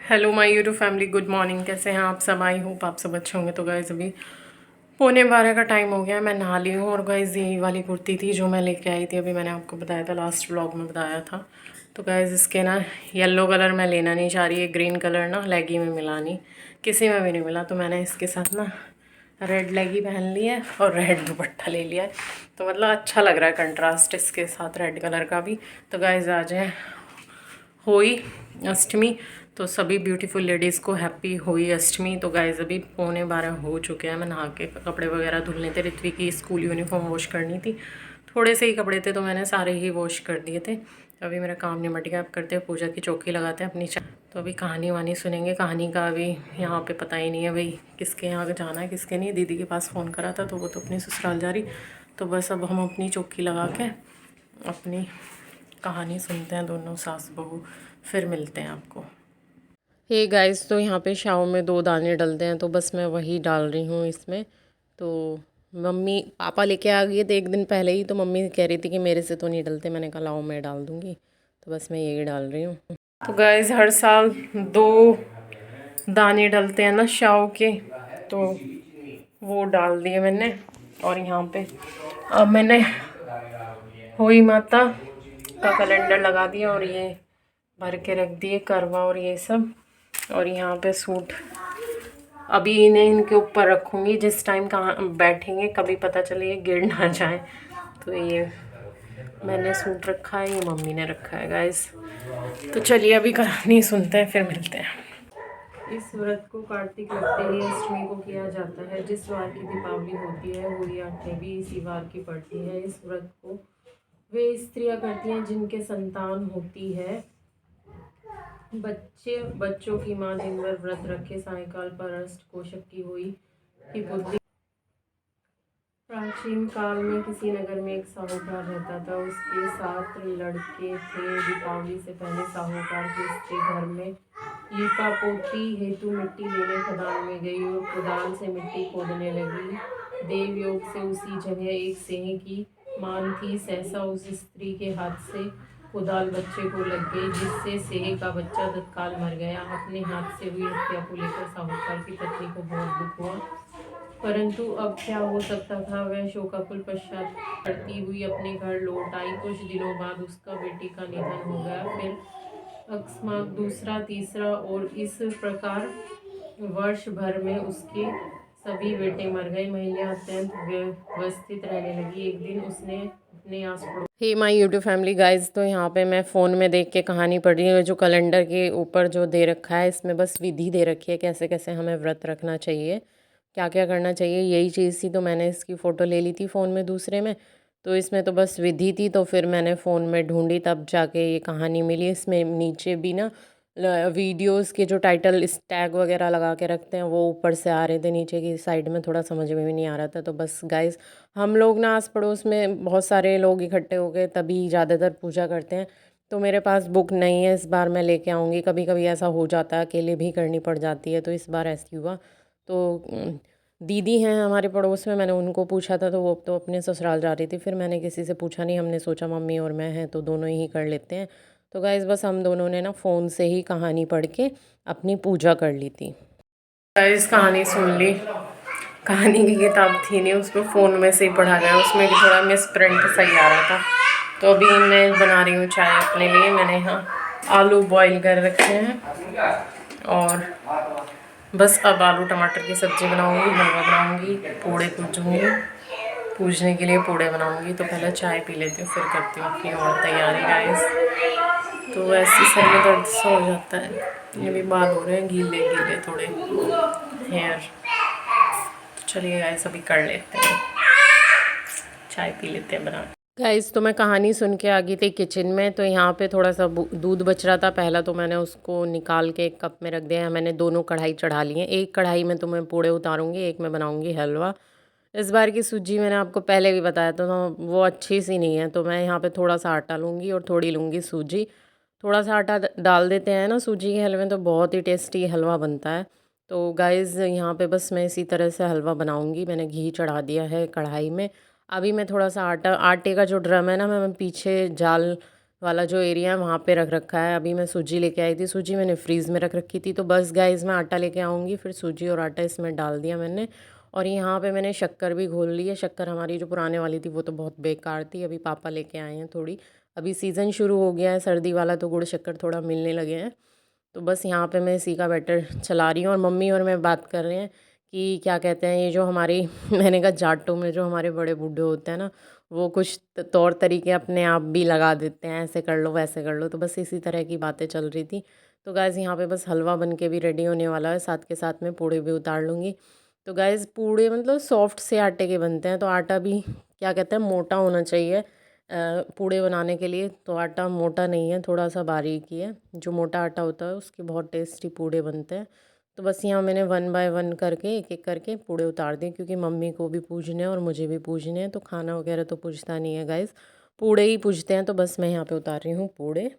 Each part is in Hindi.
Hello my YouTube family, good morning. कैसे हैं आप सब? आई होप आप सब अच्छे होंगे। तो गाइज़ अभी 11:15 का टाइम हो गया, मैं नहा ली हूँ। और गाइज़ यही वाली कुर्ती थी जो मैं लेके आई थी, अभी मैंने आपको बताया था, लास्ट व्लॉग में बताया था। तो गाइज़ इसके ना येलो कलर मैं लेना नहीं चाह रही है, ग्रीन कलर ना लेगी में मिला नहीं, किसी में भी नहीं मिला। तो मैंने इसके साथ ना रेड लेगी पहन ली है और रेड दुपट्टा ले लिया है। तो मतलब अच्छा लग रहा है कंट्रास्ट इसके साथ रेड कलर का भी। तो गाइज़ आ जाए होई अष्टमी, तो सभी ब्यूटीफुल लेडीज़ को हैप्पी होई अष्टमी। तो गाइज़ अभी 11:15 हो चुके हैं, मैं नहा के कपड़े वगैरह धुलने थे। ऋत्वी की स्कूल यूनिफॉर्म वॉश करनी थी, थोड़े से ही कपड़े थे तो मैंने सारे ही वॉश कर दिए थे। अभी मेरा काम निमट गया, अब करते हैं पूजा की चौकी लगाते हैं अपनी तो अभी कहानी वानी सुनेंगे। कहानी का अभी यहाँ पे पता ही नहीं है भाई किसके यहाँ जाना है किसके नहीं। दीदी के पास फ़ोन करा था तो वो तो अपनी ससुराल जा रही। तो बस अब हम अपनी चौकी लगा के अपनी कहानी सुनते हैं दोनों सास बहू, फिर मिलते हैं आपको। हे गाइस, तो यहाँ पे शाव में 2 दाने डलते हैं, तो बस मैं वही डाल रही हूँ इसमें। तो मम्मी पापा लेके आ गए थे 1 दिन पहले ही, तो मम्मी कह रही थी कि मेरे से तो नहीं डलते। मैंने कहा लाओ मैं डाल दूँगी, तो बस मैं यही डाल रही हूँ। तो गाइस हर साल 2 दाने डलते हैं ना शाव के, तो वो डाल दिए मैंने। और यहाँ पे अब मैंने होई माता का कैलेंडर लगा दिया और ये भर के रख दिए करवा और ये सब। और यहाँ पे सूट अभी इन्हें इनके ऊपर रखूँगी, जिस टाइम कहाँ बैठेंगे कभी पता चले ये गिर ना जाए। तो ये मैंने सूट रखा है, ये मम्मी ने रखा है गाइस। तो चलिए अभी कहानी सुनते हैं, फिर मिलते हैं। इस व्रत को कार्तिक लगते ही अष्टमी को किया जाता है। जिस वार की दीपावली होती है होली आठवीं भी इसी वार की पड़ती है। इस व्रत को वे स्त्रियां करती हैं जिनके संतान होती है। बच्चों की माँ दिन भर व्रत रखे, सायंकाल पर अष्ट कोशक की हुई की बुद्धि। प्राचीन काल में किसी नगर में एक साहूकार रहता था, उसके 7 लड़के थे। दीपावली से पहले साहूकार की स्त्री घर में लीपा पोती हेतु मिट्टी लेने खदान में गई और कुदाल से मिट्टी खोदने लगी। देव योग से उसी जगह एक सेह की मान थी, सहसा उस स्त्री के हाथ से कुदाल बच्चे को लग गई, जिससे सेह का बच्चा तत्काल मर गया। अपने हाथ से हुई हत्या को लेकर साहूकार की पत्नी को बहुत दुख हुआ, परंतु अब क्या हो सकता था। वह शोकाकुल पश्चात पड़ती हुई अपने घर लौट आई। कुछ दिनों बाद उसका बेटी का निधन हो गया, फिर अकस्मात दूसरा, तीसरा, और इस प्रकार वर्ष भर में उसके सभी बेटे मर गए। महिला अत्यंत व्यवस्थित रहने लगी। एक दिन उसने अपने आस पड़ोस hey my YouTube family guys, तो यहाँ पे मैं फ़ोन में देख के कहानी पढ़ रही हूँ। जो कैलेंडर के ऊपर जो दे रखा है इसमें बस विधि दे रखी है, कैसे कैसे हमें व्रत रखना चाहिए, क्या क्या करना चाहिए, यही चीज़ थी। तो मैंने इसकी फ़ोटो ले ली थी फ़ोन में दूसरे में, तो इसमें तो बस विधि थी। तो फिर मैंने फ़ोन में ढूंढी, तब जाके ये कहानी मिली। इसमें नीचे भी ना वीडियोस के जो टाइटल इस टैग वगैरह लगा के रखते हैं वो ऊपर से आ रहे थे, नीचे की साइड में थोड़ा समझ में भी नहीं आ रहा था। तो बस गाइस हम लोग ना आस पड़ोस में बहुत सारे लोग इकट्ठे हो गए तभी ज़्यादातर पूजा करते हैं। तो मेरे पास बुक नहीं है, इस बार मैं लेके आऊँगी। कभी कभी ऐसा हो जाता है, अकेले भी करनी पड़ जाती है, तो इस बार ऐसी हुआ। तो दीदी हैं हमारे पड़ोस में, मैंने उनको पूछा था तो वो तो अपने ससुराल जा रही थी। फिर मैंने किसी से पूछा नहीं, हमने सोचा मम्मी और मैं हैं तो दोनों ही कर लेते हैं। तो गाइस बस हम दोनों ने ना फ़ोन से ही कहानी पढ़ के अपनी पूजा कर ली थी। गाइस कहानी सुन ली, कहानी की किताब थी नहीं, उसमें फ़ोन में से ही पढ़ा गया। उसमें भी थोड़ा मिस प्रिंट सही आ रहा था। तो अभी मैं बना रही हूँ चाय अपने लिए। मैंने यहाँ आलू बॉईल कर रखे हैं और बस अब आलू टमाटर की सब्ज़ी बनाऊँगी, हलवा बनाऊँगी, पूड़े पूजूँगी, पूजने के लिए पूड़े बनाऊँगी। तो पहले चाय पी लेती हूँ, फिर करती हूँ अपनी और तैयारी गाइस। तो ऐसे सर में दर्द सा हो जाता है, ये भी बाल हो रहे हैं गीले गीले थोड़े हेयर। तो चलिए गाइस अभी कर लेते हैं, चाय पी लेते हैं बना। गाइस तो मैं कहानी सुन के आ गई थी किचन में। तो यहाँ पे थोड़ा सा दूध बच रहा था पहला, तो मैंने उसको निकाल के एक कप में रख दिया है। मैंने दोनों कढ़ाई चढ़ा ली हैं। एक कढ़ाई में तो मैं पूड़े उतारूँगी, एक में बनाऊँगी हलवा। इस बार की सूजी मैंने आपको पहले भी बताया था, तो वो अच्छी सी नहीं है, तो मैं यहाँ पे थोड़ा सा आटा लूँगी और थोड़ी लूँगी सूजी। थोड़ा सा आटा डाल देते हैं ना सूजी के हलवे में, तो बहुत ही टेस्टी हलवा बनता है। तो गाइज़ यहाँ पे बस मैं इसी तरह से हलवा बनाऊँगी। मैंने घी चढ़ा दिया है कढ़ाई में। अभी मैं थोड़ा सा आटे का जो ड्रम है ना, मैं पीछे जाल वाला जो एरिया है वहाँ पे रख रखा है। अभी मैं सूजी लेके आई थी, सूजी मैंने फ्रीज़ में रख रखी थी। तो बस गाइस मैं आटा लेके आऊँगी, फिर सूजी और आटा इसमें डाल दिया मैंने। और यहाँ पे मैंने शक्कर भी घोल ली है। शक्कर हमारी जो पुराने वाली थी वो तो बहुत बेकार थी, अभी पापा लेके आए हैं थोड़ी। अभी सीज़न शुरू हो गया है सर्दी वाला, तो गुड़ शक्कर थोड़ा मिलने लगे हैं। तो बस यहाँ पे मैं इसी का बैटर चला रही हूँ और मम्मी और मैं बात कर रहे हैं कि क्या कहते हैं ये जो हमारी मैंने कहा जाटों में जो हमारे बड़े बूढ़े होते हैं ना, वो कुछ तौर तरीके अपने आप भी लगा देते हैं, ऐसे कर लो वैसे कर लो। तो बस इसी तरह की बातें चल रही थी। तो गाइज़ यहाँ पे बस हलवा बन के भी रेडी होने वाला है, साथ के साथ में पूड़े भी उतार लूँगी। तो गाइज़ पूड़े मतलब सॉफ्ट से आटे के बनते हैं, तो आटा भी क्या कहते हैं मोटा होना चाहिए पूड़े बनाने के लिए। तो आटा मोटा नहीं है, थोड़ा सा बारीक ही है। जो मोटा आटा होता है उसके बहुत टेस्टी पूड़े बनते हैं। तो बस यहाँ मैंने 1 बाय 1 करके एक एक करके पूड़े उतार दिए, क्योंकि मम्मी को भी पूजने हैं और मुझे भी पूजने हैं। तो खाना वगैरह तो पूछता नहीं है गाइज़, पूड़े ही पूजते हैं। तो बस मैं यहाँ पे उतार रही हूँ पूड़े।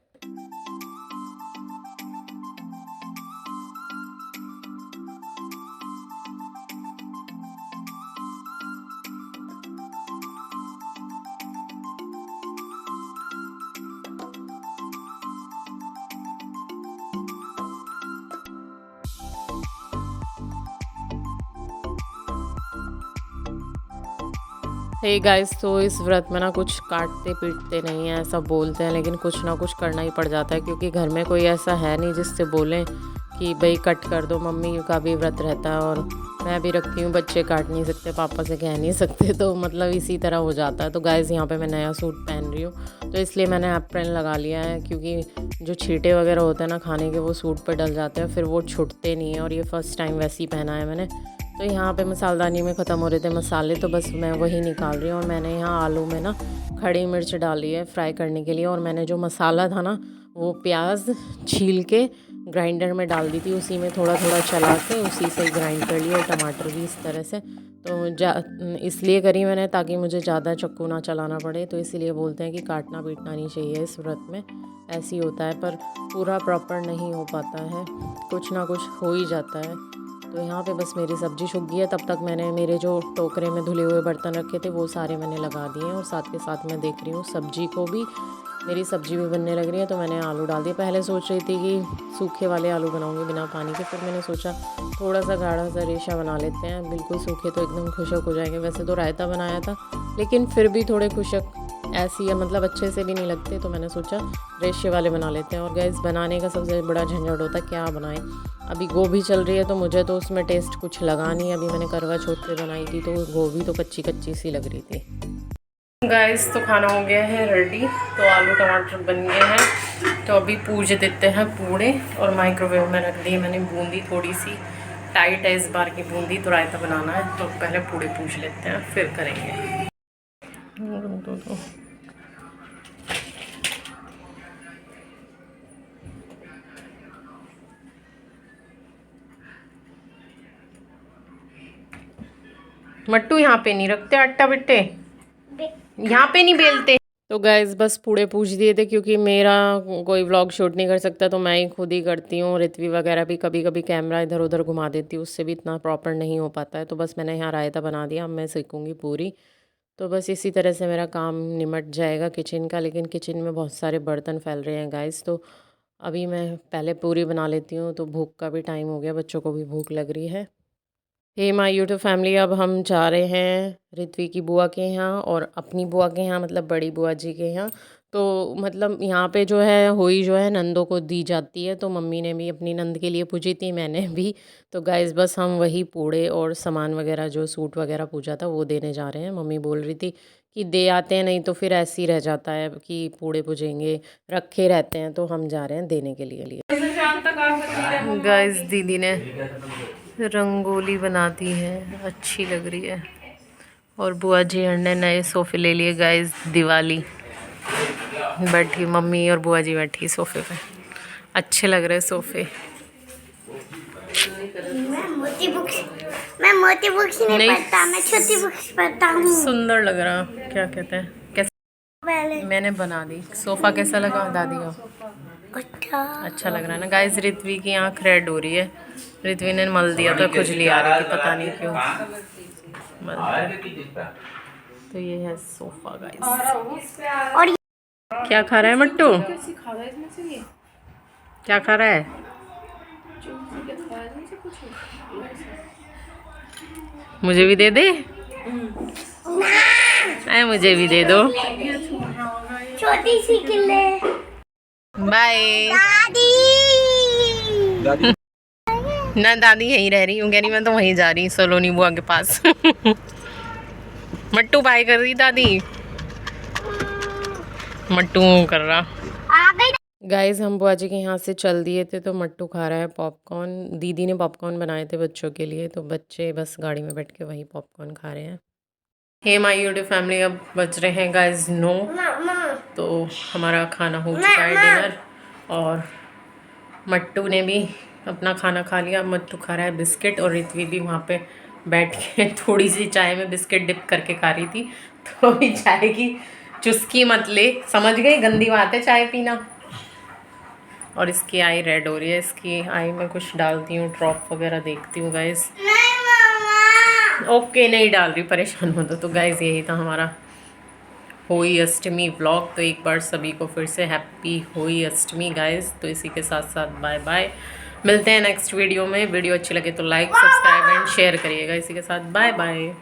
हे गाइस, तो इस व्रत में ना कुछ काटते पीटते नहीं हैं, ऐसा बोलते हैं, लेकिन कुछ ना कुछ करना ही पड़ जाता है, क्योंकि घर में कोई ऐसा है नहीं जिससे बोलें कि भाई कट कर दो। मम्मी का भी व्रत रहता है और मैं भी रखती हूँ, बच्चे काट नहीं सकते, पापा से कह नहीं सकते, तो मतलब इसी तरह हो जाता है। तो गाइस यहाँ पे मैं नया सूट पहन रही हूँ, तो इसलिए मैंने एप्रन लगा लिया है, क्योंकि जो छींटे वगैरह होते हैं ना खाने के, वो सूट पर डल जाते हैं, फिर वो छूटते नहीं हैं। और ये फ़र्स्ट टाइम वैसे ही पहना है मैंने। तो यहाँ पे मसालदानी में ख़त्म हो रहे थे मसाले, तो बस मैं वही निकाल रही हूँ। और मैंने यहाँ आलू में ना खड़ी मिर्च डाली है फ्राई करने के लिए, और मैंने जो मसाला था ना वो प्याज छील के ग्राइंडर में डाल दी थी, उसी में थोड़ा थोड़ा चला के उसी से ग्राइंड कर लिया, और टमाटर भी इस तरह से। तो इसलिए करी मैंने ताकि मुझे ज़्यादा चाकू ना चलाना पड़े। तो इसीलिए बोलते हैं कि काटना पीटना नहीं चाहिए इस व्रत में, ऐसे ही होता है, पर पूरा प्रॉपर नहीं हो पाता है, कुछ ना कुछ हो ही जाता है। तो यहाँ पे बस मेरी सब्ज़ी सूख गई है, तब तक मैंने मेरे जो टोकरे में धुले हुए बर्तन रखे थे वो सारे मैंने लगा दिए हैं, और साथ के साथ मैं देख रही हूँ सब्ज़ी को भी, मेरी सब्ज़ी भी बनने लग रही है। तो मैंने आलू डाल दिए। पहले सोच रही थी कि सूखे वाले आलू बनाऊंगी बिना पानी के, फिर मैंने सोचा थोड़ा सा गाढ़ा सा रेशा बना लेते हैं, बिल्कुल सूखे तो एकदम खुशक हो जाएंगे। वैसे तो रायता बनाया था, लेकिन फिर भी थोड़े खुशक ऐसी है, मतलब अच्छे से भी नहीं लगते, तो मैंने सोचा रेशे वाले बना लेते हैं। और गैस बनाने का सबसे बड़ा झंझट होता है, क्या बनाएं। अभी गोभी चल रही है, तो मुझे तो उसमें टेस्ट कुछ लगा नहीं। अभी मैंने करवा चौथ पे बनाई थी, तो गोभी तो कच्ची कच्ची सी लग रही थी। गाइस तो खाना हो गया है रेडी, तो आलू टमाटर बन गए हैं। तो अभी पूज देते हैं पूड़े, और माइक्रोवेव में रख दी मैंने बूंदी, थोड़ी सी टाइट है इस बार की बूंदी, तो रायता बनाना है। तो पहले पूड़े पूज लेते हैं, फिर करेंगे। मट्टू यहाँ पे नहीं रखते आटा बिट्टे, यहाँ पे नहीं बेलते। तो गैस बस पूड़े पूछ दिए थे, क्योंकि मेरा कोई व्लॉग शूट नहीं कर सकता, तो मैं ही खुद ही करती हूँ। रित्वी वगैरह भी कभी कभी कैमरा इधर उधर घुमा देती हूँ, उससे भी इतना प्रॉपर नहीं हो पाता है। तो बस मैंने यहाँ रायता बना दिया, अब मैं सीखूँगी पूरी। तो बस इसी तरह से मेरा काम निमट जाएगा किचन का। लेकिन किचन में बहुत सारे बर्तन फैल रहे हैं गाइस, तो अभी मैं पहले पूरी बना लेती हूँ। तो भूख का भी टाइम हो गया, बच्चों को भी भूख लग रही है। हे माय यूट्यूब फैमिली, अब हम जा रहे हैं ऋत्वी की बुआ के यहाँ और अपनी बुआ के यहाँ, मतलब बड़ी बुआ जी के यहाँ। तो मतलब यहाँ पे जो है होई जो है नंदों को दी जाती है, तो मम्मी ने भी अपनी नंद के लिए पूजी थी, मैंने भी। तो गाइस बस हम वही पूड़े और सामान वगैरह जो सूट वगैरह पूजा था वो देने जा रहे हैं। मम्मी बोल रही थी कि दे आते हैं, नहीं तो फिर ऐसे ही रह जाता है कि पूड़े पूजेंगे रखे रहते हैं, तो हम जा रहे हैं देने के लिए। गाइस दीदी ने रंगोली बना दी है, अच्छी लग रही है। और बुआ जी ने नए सोफ़े ले लिए गाइस, दिवाली बैठी मम्मी और बुआ जी बैठी सोफ़े पे, अच्छे लग रहे सोफ़े। मैं मोटी बुक्स नहीं पढ़ता, मैं छोटी बुक्स पढ़ता हूँ। सुंदर लग रहा, क्या कहते हैं, कैसा पहले मैंने बना दी। सोफ़ा कैसा लगा दादी को? अच्छा लग रहा है ना गाइस। ऋत्वी की आँख रेड हो रही है, ऋत्वी ने मल दिया तो खुजली आ रही थी, पता नहीं क्यों मल। तो ये है सोफ़ा गाइस। और क्या खा रहा है मट्टू? कैसी खा रहा है इसमें से ये? क्या खा रहा है? चुम्बी के खा रहा है इसमें से कुछ? मुझे भी दे दे। अरे मुझे भी दे दो। छोटी सी किले। बाय। दादी। ना दादी यहीं रह रही हूँ, कह रही मैं तो वहीं जा रही सलोनी बुआ के पास। मट्टू बाय कर रही दादी। मट्टू कर रहा। आ गई। गाइस हम बुआ जी के यहाँ से चल दिए थे तो मट्टू खा रहा है पॉपकॉर्न। दीदी ने पॉपकॉर्न बनाए थे बच्चों के लिए, तो बच्चे बस गाड़ी में बैठ के वही पॉपकॉर्न खा रहे हैं। हे माय यूट्यूब फैमिली, अब बज रहे हैं गाइस 9, तो हमारा खाना हो चुका है डिनर, और मट्टू ने भी अपना खाना खा लिया। मट्टू खा रहा है बिस्किट, और रित्वी भी वहाँ पे बैठ के थोड़ी सी चाय में बिस्किट डिप करके खा रही थी। तो अभी चाय की चुस्की मत ले, समझ गई, गंदी बात है चाय पीना। और इसकी आई रेड हो रही है, इसकी आई में कुछ डालती हूँ, ड्रॉप वगैरह देखती हूँ गाइस। ओके नहीं डाल रही, परेशान हो तो गाइस यही था हमारा होली अष्टमी व्लॉग। तो एक बार सभी को फिर से हैप्पी होली अष्टमी गाइस। तो इसी के साथ साथ बाय बाय, मिलते हैं नेक्स्ट वीडियो में। वीडियो अच्छी लगे तो लाइक सब्सक्राइब एंड शेयर करिएगा। इसी के साथ बाय बाय।